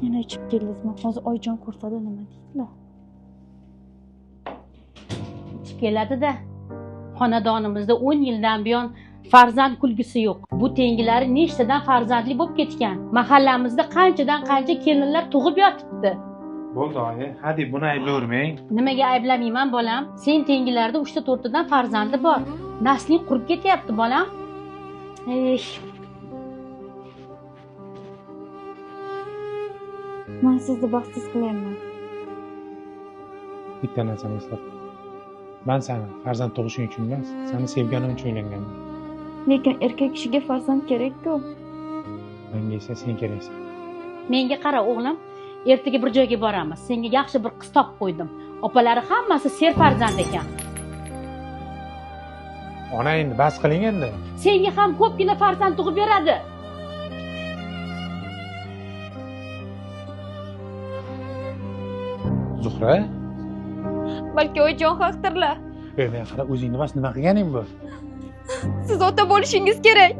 Yana ichib keldingizmi? Hozir oyijon ko'rsada nima deydilar? Ichib keladi-da. Xonadonimizda 10 yildan buyon farzand kulgisi yo'q. Bu tengilari nechtadan farzandli bo'lib ketgan. Mahallamizda qanchadan qancha kelinlar tug'ib yotibdi. Bo'ldi, oyi. Hadi buni ayblayvermang. Nimaga ayblamayman bolam? Sen tengilarda 3-4tadan farzandi bor. Nasling qurib ketyapti bolam. Men sizni baxtsiz qilyapman. Bitta narsani eslab. Men seni farzand tug'ishing uchun emas, seni sevganim uchun uylanganman. Lekin erkak kishiga farzand kerak-ku. Menga esa sen keraksan. Menga qara o'g'lim, ertaga bir joyga boramiz. Senga yaxshi bir qiz topib qo'ydim. Opalari hammasi ser farzand ekan. Ona endi bas qiling endi. Senga ham ko'pgina farzand tug'ib beradi. Zuhra? Balki oyijon haqdirlar. Men qara o'zingni bas nima qilganing bu? Siz ota bo'lishingiz kerak.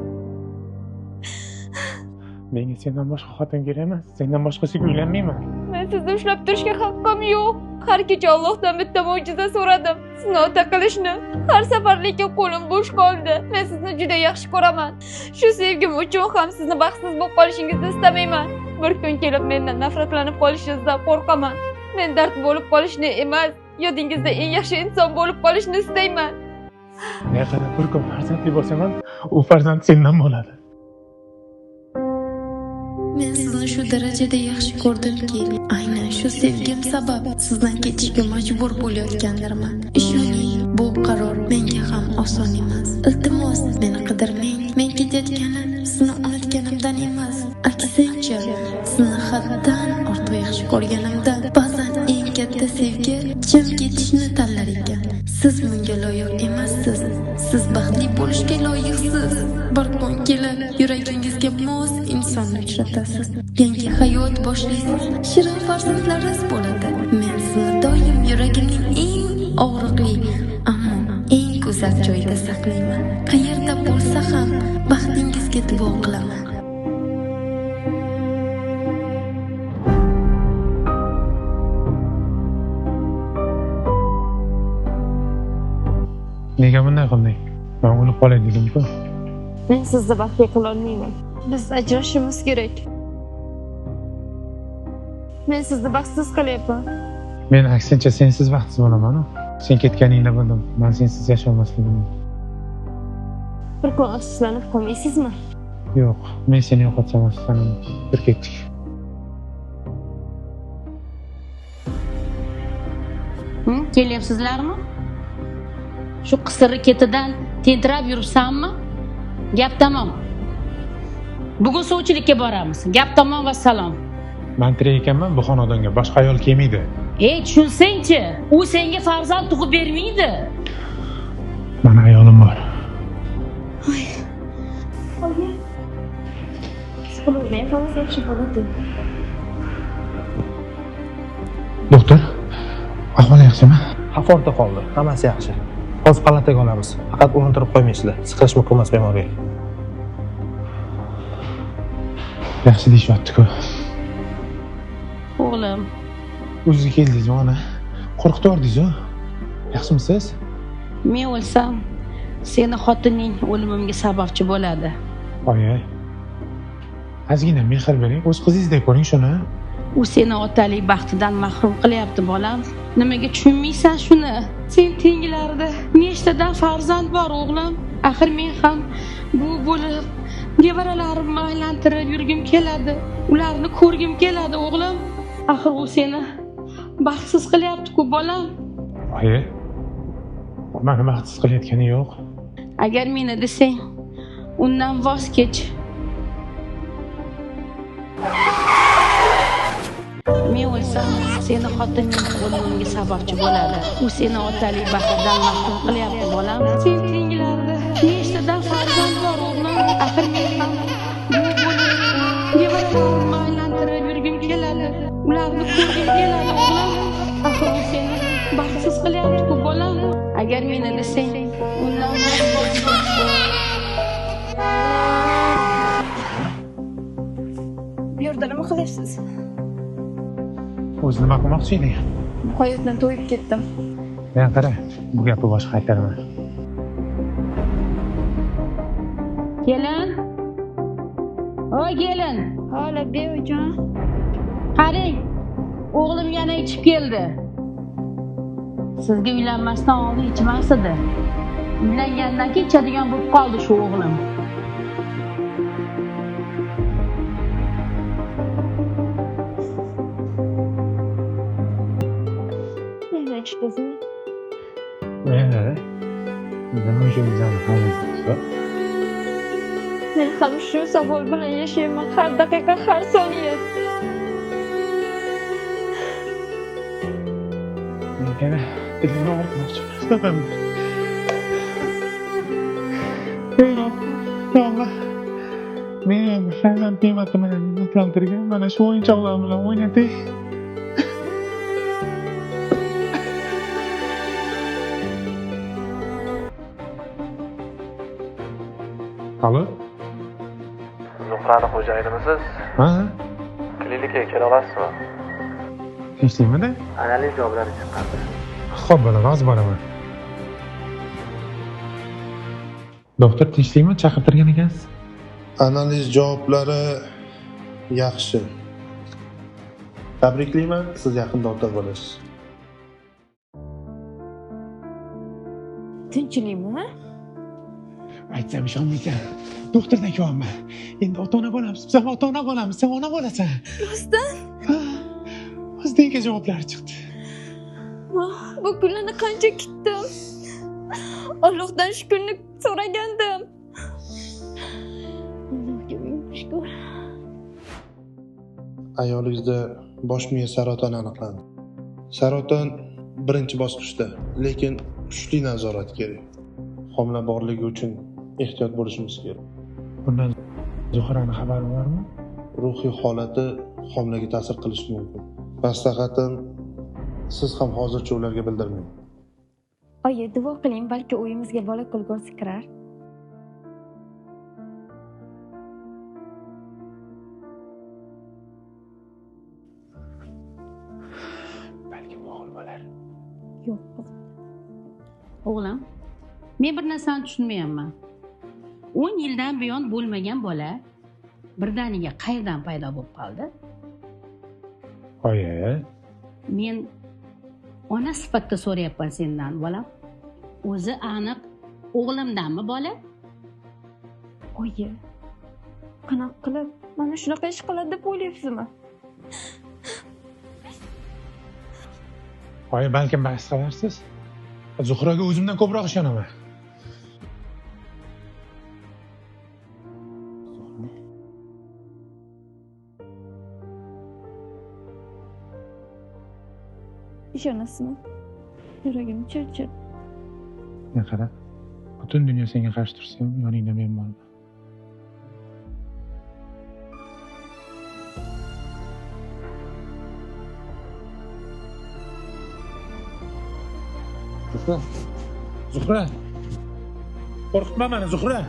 Menga sendan boshqa xotin kerak emas. Sendan boshqasiga uylanmayman. Men sizni ushlab turishga haqqim yo'q. Har kecha Allohdan bitta mo'jiza so'radim. Sizni ota qilishni. Har safar lekin qo'lim bo'sh qoldi. Men sizni juda yaxshi ko'raman. Shu sevgim uchun ham sizni baxtsiz bo'lib qolishingizni istamayman. Bir kun kelib mendan nafratlanib qolishingizdan qo'rqaman. Men dard bo'lib qolishni emas, yodingizda eng yaxshi inson bo'lib qolishni istayman. Men qara bir kun farzandli bo'lsam ham, u farzand sendan bo'ladi. Men sizni shu darajada yaxshi ko'rdimki, aynan shu sevgim sabab sizdan ketishga majbur bo'layotgandirman. Ishoning, bu qaror menga ham oson emas. Iltimos, meni qidirmang. Men ketayotganim sizni unutganimdan emas, aksincha, sizni haddan ortiq yaxshi ko'rganimdan. Ba'zan eng katta sevgi jim ketishni tanlar ekan. Siz bunga loyiq emassiz. Siz baxtli bo'lishga loyiqsiz. Bir kun kelib, yuragingizga mos insonni uchratasiz. Yangi hayot boshlaysiz. Shirin farzandlaringiz bo'ladi. Men sizni doim yuragimning eng og'riqli, ammo eng go'zal joyida saqlayman. Qayerda bo'lsa ham baxtingizga duo qilaman. Nega bunday qilding? Men o'lib qolay dedim-ku. Men sizni baxtli qila olmayman. Biz ajrashishimiz kerak. Men sizni baxtsiz qilyapman. Men aksincha sensiz baxtsiz bo'laman-ku. Sen ketganingda bildim, men sensiz yasholmasligimni. Bir kun afsuslanib qolmaysizmi? Yo'q, men seni yo'qotsam afsuslanaman. Bir ketdik. Kelyapsizlarmi? Shu qisirli ketidan tentirab yuribsanmi? Gap tamom. Bugun sovchilikka boramiz. Gap tamom va salom. Men tirik ekanman, bu xonadonga boshqa ayol kelmaydi. Tushunsang-chi, u senga farzand tug'ib bermaydi. Meni ayolim bor. Oyi. Psixologga ham yaxshi bo'ladi. Doktor, ahvoli yaxshimi? Xavf ortda qoldi. Hammasi yaxshi. Hozir palataga olamiz. Faqat o'rintirib qo'ymaysizlar. Siqilish mumkin emas bemorga. Yaxshi deyishyapti-ku. O'g'lim, O'ziga keldingizmi, ona? Qo'rqitib yordingiz-ku. Yaxshimisiz? men o'lsam, seni xotining o'limimga sababchi bo'ladi. Oyi. Ozgina mehr bering, o'z qizingizdek ko'ring shuni. U seni otalik baxtidan mahrum qilyapti, bolam. Nimaga tushunmaysan shuni? Sen tenglarida nechtadan farzand bor, o'g'lim? Axir men ham bu bo'lib nevaralarimni aylantirib yurgim keladi. Ularni ko'rgim keladi, o'g'lim. Axir u seni baxtsiz qilyapti-ku, bolam. Oyi. Meni baxtsiz qilayotgani yo'q. Agar meni desang, undan voz kech. Men o'lsam, seni xotining o'limimga sababchi bo'ladi. U seni otalik baxtidan mahrum qilyapti, bolam. Sen tenglarida nechtadan farzand bor, o'g'lim? Axir men ham bu bo'lib nevaralarimni aylantirib yurgim keladi. Ularni ko'rgim keladi, o'g'lim. Axir u seni baxtsiz qilyapti-ku, bolam. Agar meni desang, undan voz kech. Bu yerda nima qilyapsiz? o'zi nima qilmoqchi eding? Hayotdan to'yib ketdim. Men qara, bu gapni boshqa qaytaraman. Kelin. Voy kelin. Hala beo'jon. Qarang, o'g'lim yana ichib keldi. Sizga uylanmasdan oldin ichmas edi. Uylangandan keyin ichadigan bo'lib qoldi shu o'g'lim. Nima ichdingizmi? Nima uchun bizani qildi? Men ham shu savol bilan yashayman har daqiqa, har soniya. Men dilimni og'ritmoqchi emasdim. Allah. Men farzand qiymatini o'tlantirgan mana shu o'yinchoqlar bilan o'ynadik. Alo? Zuhrani xo'jayinimisiz? Ha? Klinikaga kela olasizmi? Tinchlikmidi? Analiz javoblari chiqqandi. Xo'p, bola, hozir boraman. Doktor tinchlikmi? Chaqirtirgan ekansiz? Analiz javoblari yaxshi. Tabriklayman, siz yaqinda ota bo'lasiz. Tinchlikmi? Aytsam ishonmaysan. Doktordan kelyapman. Endi ota-ona bo'lamiz. Biz ham ota-ona bo'lamiz. Sen ona bo'lasan. Rostdan? O'zidagi javoblar chiqdi. Bu kunlarni qancha kutdim. Allohdan shukrni so'ragandim. Allohga ming shukr. Ayolingizda bosh miya saratoni aniqlandi. Saraton birinchi bosqichda, lekin kuchli nazorat kerak. Homiladorligi uchun ehtiyot bo'lishimiz kerak. Bundan Zuhrani xabari bormi? Ruhiy holati homilaga ta'sir qilishi mumkin. Maslahatim, siz ham hozircha ularga bildirmang. Oyi, duo qiling, balki uyimizga bola kelgursi kirar. Balki o'g'il bo'lar. Yo'q. O'g'lim, men bir narsani tushunmayapman. 10 yildan buyon bo'lmagan bola birdaniga qayerdan paydo bo'lib qoldi? Oyi, Men ona sifatida so'rayapman sendan, bolam. O'zi aniq o'g'limdanmi bola? Oyi, qanaqa qilib mana shunaqa ish qiladi deb o'ylayapsizmi? oyi, balkim bas qilarsiz. Zuhraga o'zimdan ko'proq ishonaman. Ishonasizmi? Yuragim chirchir. Men qara, butun dunyo senga qarshi tursa ham yoningda men borman. Zuhra! Qo'rqitma meni, Zuhra!